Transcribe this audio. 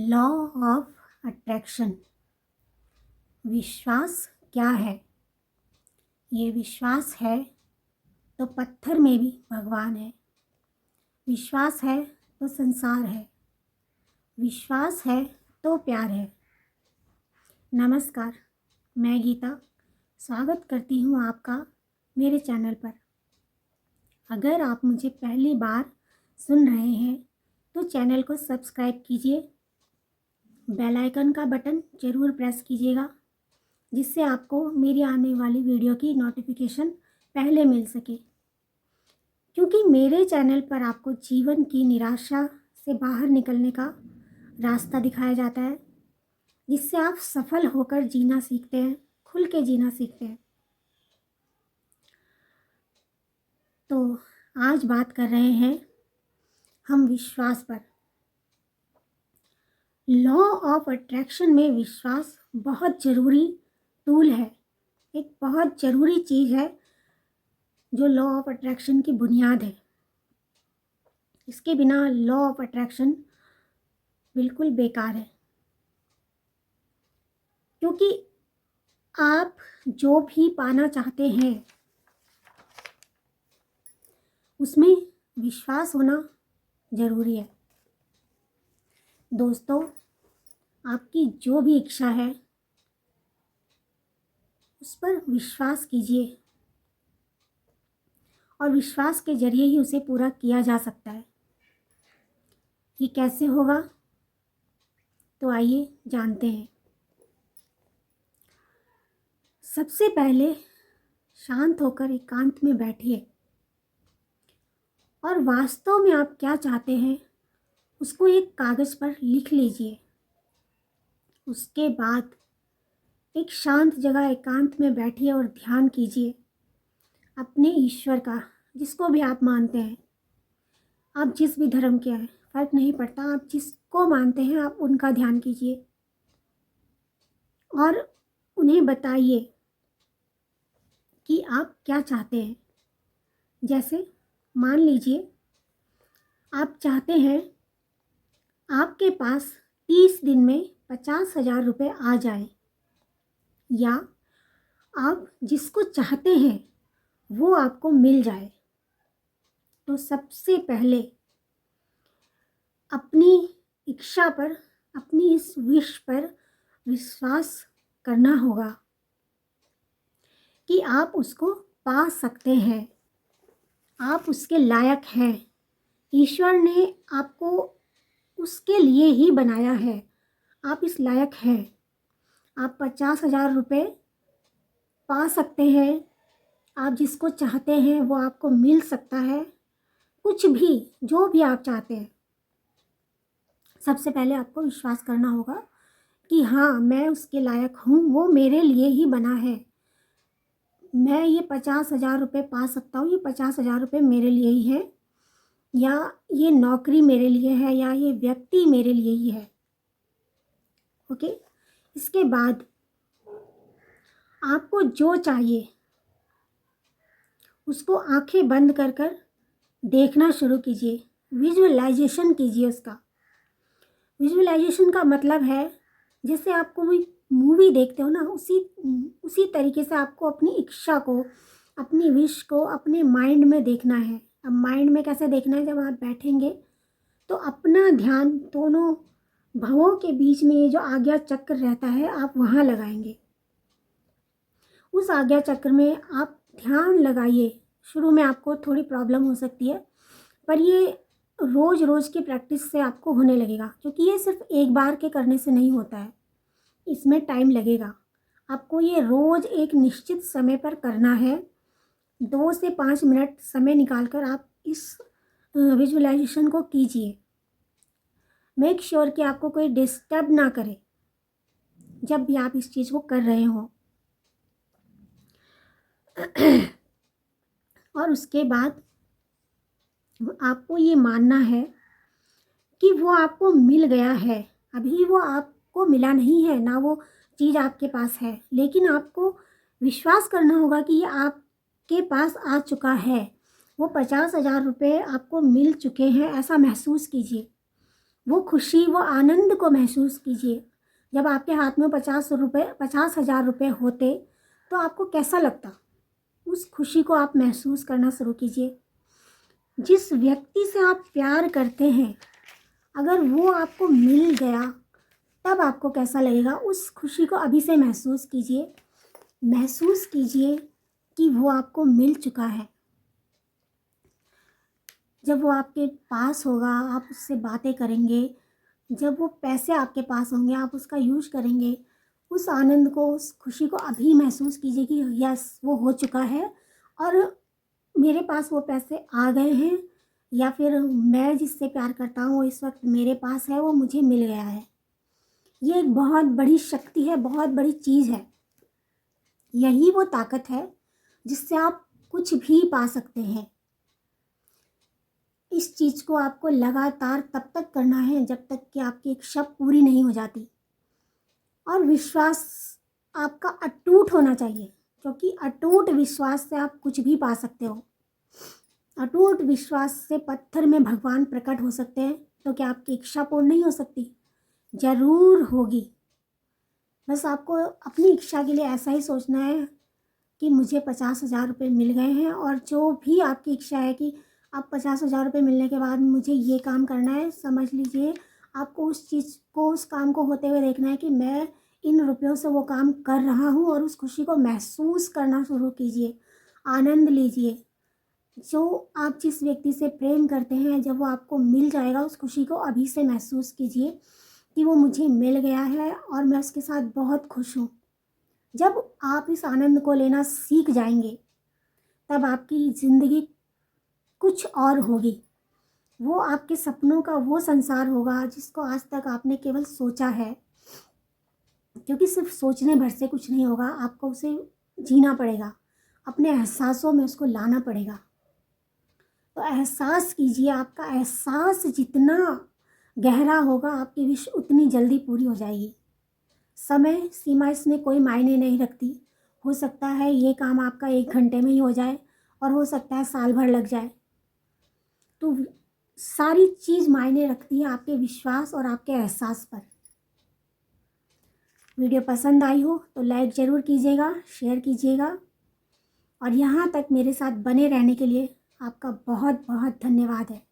Law of attraction. विश्वास क्या है? ये विश्वास है तो पत्थर में भी भगवान है। विश्वास है तो संसार है। विश्वास है तो प्यार है। नमस्कार, मैं गीता स्वागत करती हूँ आपका मेरे चैनल पर। अगर आप मुझे पहली बार सुन रहे हैं तो चैनल को सब्सक्राइब कीजिए, बेल आइकन का बटन ज़रूर प्रेस कीजिएगा जिससे आपको मेरी आने वाली वीडियो की नोटिफिकेशन पहले मिल सके। क्योंकि मेरे चैनल पर आपको जीवन की निराशा से बाहर निकलने का रास्ता दिखाया जाता है, जिससे आप सफल होकर जीना सीखते हैं, खुल के जीना सीखते हैं। तो आज बात कर रहे हैं हम विश्वास पर। लॉ ऑफ अट्रैक्शन में विश्वास बहुत ज़रूरी टूल है, एक बहुत ज़रूरी चीज़ है जो लॉ ऑफ अट्रैक्शन की बुनियाद है। इसके बिना लॉ ऑफ अट्रैक्शन बिल्कुल बेकार है, क्योंकि आप जो भी पाना चाहते हैं उसमें विश्वास होना ज़रूरी है। दोस्तों, आपकी जो भी इच्छा है उस पर विश्वास कीजिए और विश्वास के जरिए ही उसे पूरा किया जा सकता है। ये कैसे होगा? तो आइए जानते हैं। सबसे पहले शांत होकर एकांत में बैठिए और वास्तव में आप क्या चाहते हैं उसको एक कागज़ पर लिख लीजिए। उसके बाद एक शांत जगह एकांत में बैठिए और ध्यान कीजिए अपने ईश्वर का, जिसको भी आप मानते हैं। आप जिस भी धर्म के हैं फ़र्क नहीं पड़ता, आप जिसको मानते हैं आप उनका ध्यान कीजिए और उन्हें बताइए कि आप क्या चाहते हैं। जैसे मान लीजिए आप चाहते हैं आपके पास 30 दिन में 50,000 रुपये आ जाए, या आप जिसको चाहते हैं वो आपको मिल जाए। तो सबसे पहले अपनी इच्छा पर, अपनी इस विश पर विश्वास करना होगा कि आप उसको पा सकते हैं, आप उसके लायक हैं। ईश्वर ने आपको उसके लिए ही बनाया है, आप इस लायक हैं। आप 50,000 रुपये पा सकते हैं। आप जिसको चाहते हैं वो आपको मिल सकता है। कुछ भी, जो भी आप चाहते हैं, सबसे पहले आपको विश्वास करना होगा कि हाँ, मैं उसके लायक हूँ, वो मेरे लिए ही बना है। मैं ये 50,000 रुपये पा सकता हूँ, ये 50,000 रुपये मेरे लिए ही है, या ये नौकरी मेरे लिए है, या ये व्यक्ति मेरे लिए ही है। ओके, इसके बाद आपको जो चाहिए उसको आंखें बंद कर कर देखना शुरू कीजिए, विजुअलाइजेशन कीजिए उसका। विजुअलाइजेशन का मतलब है जैसे आप कोई मूवी देखते हो ना, उसी तरीके से आपको अपनी इच्छा को, अपनी विश को अपने माइंड में देखना है। अब माइंड में कैसे देखना है? जब आप बैठेंगे तो अपना ध्यान दोनों भवों के बीच में ये जो आज्ञा चक्र रहता है आप वहाँ लगाएंगे। उस आज्ञा चक्र में आप ध्यान लगाइए। शुरू में आपको थोड़ी प्रॉब्लम हो सकती है, पर ये रोज़ रोज़ की प्रैक्टिस से आपको होने लगेगा, क्योंकि ये सिर्फ एक बार के करने से नहीं होता है, इसमें टाइम लगेगा। आपको ये रोज़ एक निश्चित समय पर करना है। 2 से 5 मिनट समय निकालकर आप इस विजुअलाइजेशन को कीजिए। मेक श्योर कि आपको कोई डिस्टर्ब ना करे जब भी आप इस चीज़ को कर रहे हो। और उसके बाद आपको ये मानना है कि वो आपको मिल गया है। अभी वो आपको मिला नहीं है, ना वो चीज़ आपके पास है, लेकिन आपको विश्वास करना होगा कि ये आपके पास आ चुका है। वो 50,000 रुपये आपको मिल चुके हैं, ऐसा महसूस कीजिए। वो खुशी, वो आनंद को महसूस कीजिए। जब आपके हाथ में 50,000 रुपये होते तो आपको कैसा लगता? उस खुशी को आप महसूस करना शुरू कीजिए। जिस व्यक्ति से आप प्यार करते हैं, अगर वो आपको मिल गया तब आपको कैसा लगेगा? उस खुशी को अभी से महसूस कीजिए। महसूस कीजिए कि वो आपको मिल चुका है। जब वो आपके पास होगा, आप उससे बातें करेंगे, जब वो पैसे आपके पास होंगे, आप उसका यूज़ करेंगे। उस आनंद को, उस खुशी को अभी महसूस कीजिए कि यस, वो हो चुका है और मेरे पास वो पैसे आ गए हैं, या फिर मैं जिससे प्यार करता हूँ वो इस वक्त मेरे पास है, वो मुझे मिल गया है। ये एक बहुत बड़ी शक्ति है, बहुत बड़ी चीज़ है। यही वो ताकत है जिससे आप कुछ भी पा सकते हैं। इस चीज़ को आपको लगातार तब तक करना है जब तक कि आपकी इच्छा पूरी नहीं हो जाती। और विश्वास आपका अटूट होना चाहिए, क्योंकि अटूट विश्वास से आप कुछ भी पा सकते हो। अटूट विश्वास से पत्थर में भगवान प्रकट हो सकते हैं। तो क्या आपकी इच्छा पूर्ण नहीं हो सकती? ज़रूर होगी। बस आपको अपनी इच्छा के लिए ऐसा ही सोचना है कि मुझे 50,000 रुपये मिल गए हैं, और जो भी आपकी इच्छा है कि आप 50,000 रुपये मिलने के बाद मुझे ये काम करना है, समझ लीजिए आपको उस चीज़ को, उस काम को होते हुए देखना है कि मैं इन रुपयों से वो काम कर रहा हूँ, और उस खुशी को महसूस करना शुरू कीजिए। आनंद लीजिए। जो आप जिस व्यक्ति से प्रेम करते हैं, जब वो आपको मिल जाएगा, उस खुशी को अभी से महसूस कीजिए कि वो मुझे मिल गया है और मैं उसके साथ बहुत खुश हूँ। जब आप इस आनंद को लेना सीख जाएंगे, तब आपकी ज़िंदगी कुछ और होगी। वो आपके सपनों का वो संसार होगा जिसको आज तक आपने केवल सोचा है, क्योंकि सिर्फ सोचने भर से कुछ नहीं होगा, आपको उसे जीना पड़ेगा, अपने एहसासों में उसको लाना पड़ेगा। तो एहसास कीजिए। आपका एहसास जितना गहरा होगा, आपकी विश उतनी जल्दी पूरी हो जाएगी। समय सीमा इसमें कोई मायने नहीं रखती। हो सकता है ये काम आपका 1 घंटे में ही हो जाए, और हो सकता है साल भर लग जाए। तो सारी चीज़ मायने रखती है आपके विश्वास और आपके एहसास पर। वीडियो पसंद आई हो तो लाइक ज़रूर कीजिएगा, शेयर कीजिएगा, और यहाँ तक मेरे साथ बने रहने के लिए आपका बहुत बहुत धन्यवाद है।